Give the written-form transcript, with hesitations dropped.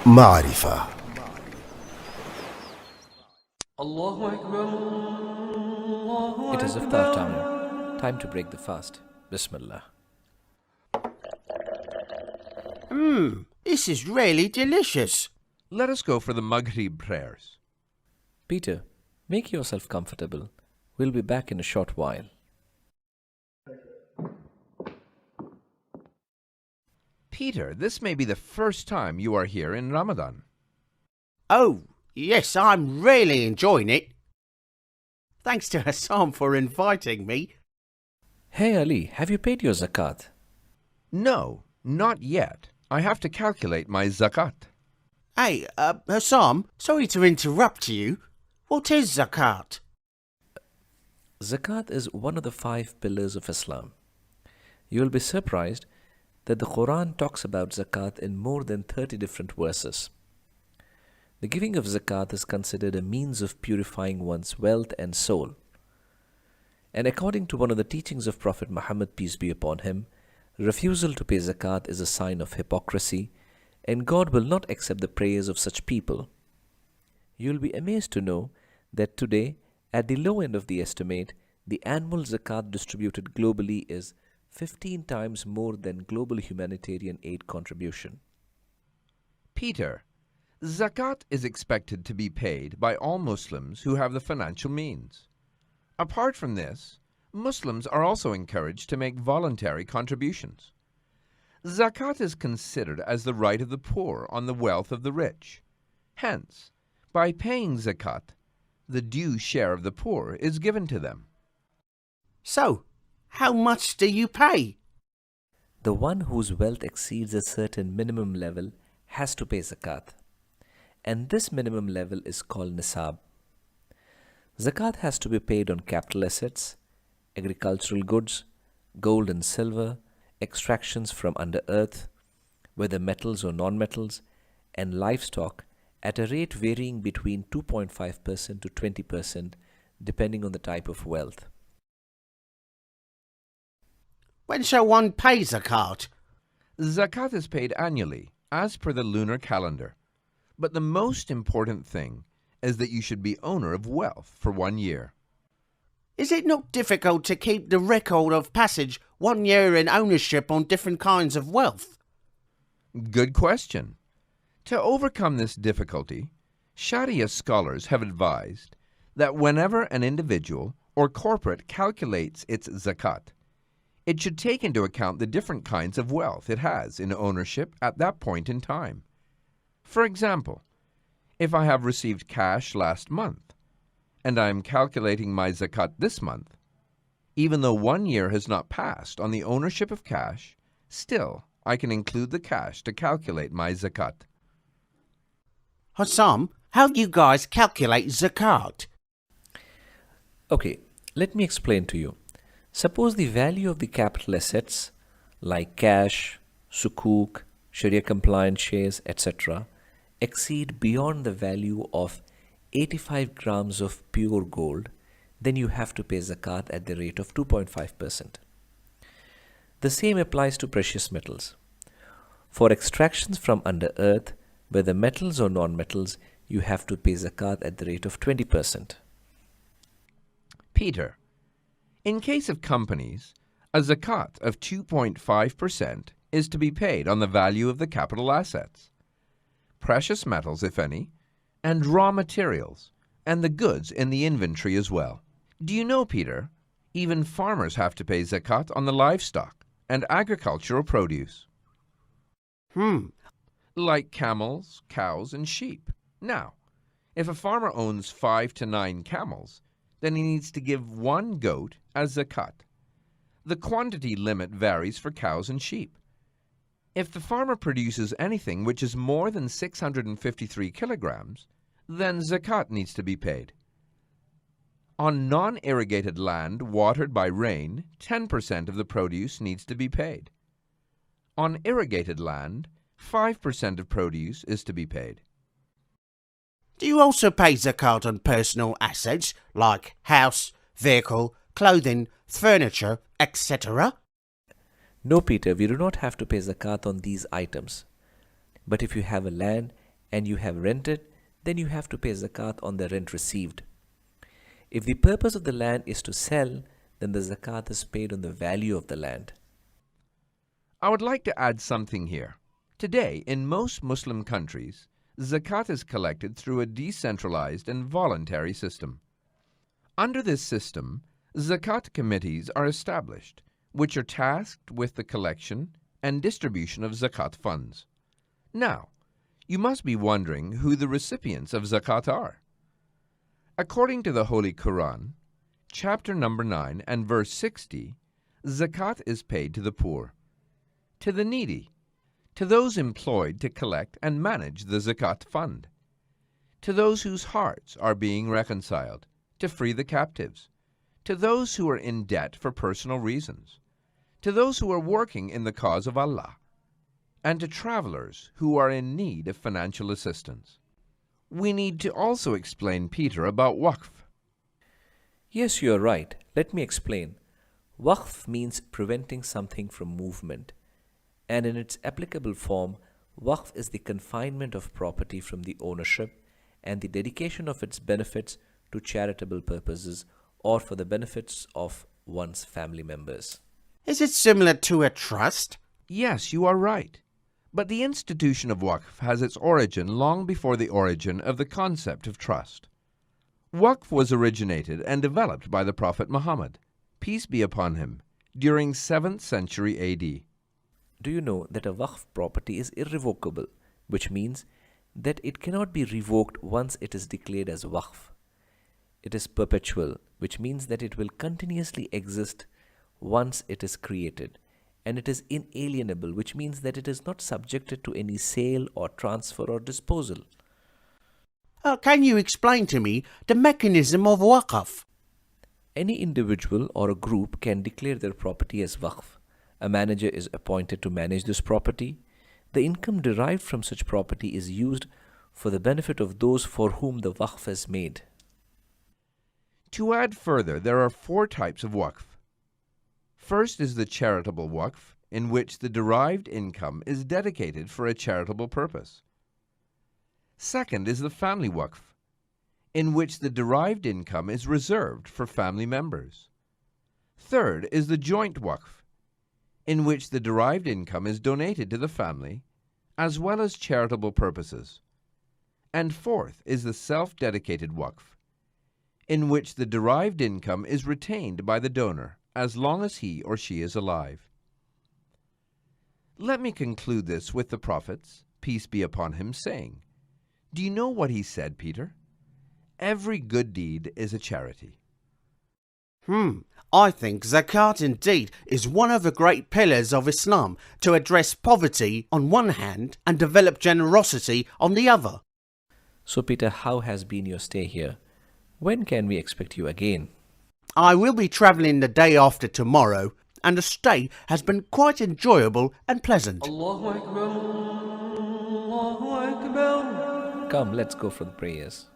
Marifa. It is iftar time. Time to break the fast. Bismillah. This is really delicious. Let us go for the Maghrib prayers. Peter, make yourself comfortable. We'll be back in a short while. Peter, this may be the first time you are here in Ramadan. Oh, yes, I'm really enjoying it. Thanks to Hassan for inviting me. Hey Ali, have you paid your zakat? No, not yet. I have to calculate my zakat. Hey, Hassan, sorry to interrupt you. What is zakat? Zakat is one of the 5 pillars of Islam. You will be surprised that the Quran talks about zakat in more than 30 different verses. The giving of zakat is considered a means of purifying one's wealth and soul. And according to one of the teachings of Prophet Muhammad, peace be upon him, refusal to pay zakat is a sign of hypocrisy, and God will not accept the prayers of such people. You will be amazed to know that today, at the low end of the estimate, the annual zakat distributed globally is 15 times more than global humanitarian aid contribution. Peter, zakat is expected to be paid by all Muslims who have the financial means. Apart from this, Muslims are also encouraged to make voluntary contributions. Zakat is considered as the right of the poor on the wealth of the rich. Hence, by paying zakat, the due share of the poor is given to them. So, how much do you pay? The one whose wealth exceeds a certain minimum level has to pay zakat, and this minimum level is called nisab. Zakat has to be paid on capital assets, agricultural goods, gold and silver, extractions from under earth, whether metals or non-metals, and livestock at a rate varying between 2.5% to 20% depending on the type of wealth. When shall one pay zakat? Zakat is paid annually, as per the lunar calendar. But the most important thing is that you should be owner of wealth for 1 year. Is it not difficult to keep the record of passage 1 year in ownership on different kinds of wealth? Good question. To overcome this difficulty, Sharia scholars have advised that whenever an individual or corporate calculates its zakat, it should take into account the different kinds of wealth it has in ownership at that point in time. For example, if I have received cash last month, and I am calculating my zakat this month, even though 1 year has not passed on the ownership of cash, still I can include the cash to calculate my zakat. Hassan, how do you guys calculate zakat? Okay, let me explain to you. Suppose the value of the capital assets like cash, sukuk, Sharia compliant shares, etc. exceed beyond the value of 85 grams of pure gold, then you have to pay zakat at the rate of 2.5%. The same applies to precious metals. For extractions from under earth, whether metals or non-metals, you have to pay zakat at the rate of 20%. Peter, in case of companies, a zakat of 2.5% is to be paid on the value of the capital assets, precious metals, if any, and raw materials, and the goods in the inventory as well. Do you know, Peter, even farmers have to pay zakat on the livestock and agricultural produce? Like camels, cows, and sheep. Now, if a farmer owns 5 to 9 camels, then he needs to give 1 goat as zakat. The quantity limit varies for cows and sheep. If the farmer produces anything which is more than 653 kilograms, then zakat needs to be paid. On non-irrigated land watered by rain, 10% of the produce needs to be paid. On irrigated land, 5% of produce is to be paid. Do you also pay zakat on personal assets like house, vehicle, clothing, furniture, etc.? No, Peter, we do not have to pay zakat on these items. But if you have a land and you have rented, then you have to pay zakat on the rent received. If the purpose of the land is to sell, then the zakat is paid on the value of the land. I would like to add something here. Today, in most Muslim countries, zakat is collected through a decentralized and voluntary system. Under this system, zakat committees are established, which are tasked with the collection and distribution of zakat funds. Now, you must be wondering who the recipients of zakat are. According to the Holy Quran, chapter number 9 and verse 60, zakat is paid to the poor, to the needy, to those employed to collect and manage the zakat fund, to those whose hearts are being reconciled, to free the captives, to those who are in debt for personal reasons, to those who are working in the cause of Allah, and to travelers who are in need of financial assistance. We need to also explain, Peter, about waqf. Yes, you are right. Let me explain. Waqf means preventing something from movement, and in its applicable form, waqf is the confinement of property from the ownership and the dedication of its benefits to charitable purposes or for the benefits of one's family members. Is it similar to a trust? Yes, you are right. But the institution of waqf has its origin long before the origin of the concept of trust. Waqf was originated and developed by the Prophet Muhammad, peace be upon him, during 7th century AD. Do you know that a waqf property is irrevocable, which means that it cannot be revoked once it is declared as waqf? It is perpetual, which means that it will continuously exist once it is created. And it is inalienable, which means that it is not subjected to any sale or transfer or disposal. Can you explain to me the mechanism of waqf? Any individual or a group can declare their property as waqf. A manager is appointed to manage this property. The income derived from such property is used for the benefit of those for whom the waqf is made. To add further, there are 4 types of waqf. First is the charitable waqf, in which the derived income is dedicated for a charitable purpose. Second is the family waqf, in which the derived income is reserved for family members. Third is the joint waqf, in which the derived income is donated to the family, as well as charitable purposes. And fourth is the self-dedicated waqf, in which the derived income is retained by the donor as long as he or she is alive. Let me conclude this with the Prophet's, peace be upon him, saying, do you know what he said, Peter? Every good deed is a charity. I think zakat indeed is one of the great pillars of Islam to address poverty on one hand and develop generosity on the other. So Peter, how has been your stay here? When can we expect you again? I will be travelling the day after tomorrow, and the stay has been quite enjoyable and pleasant. Come, let's go for the prayers.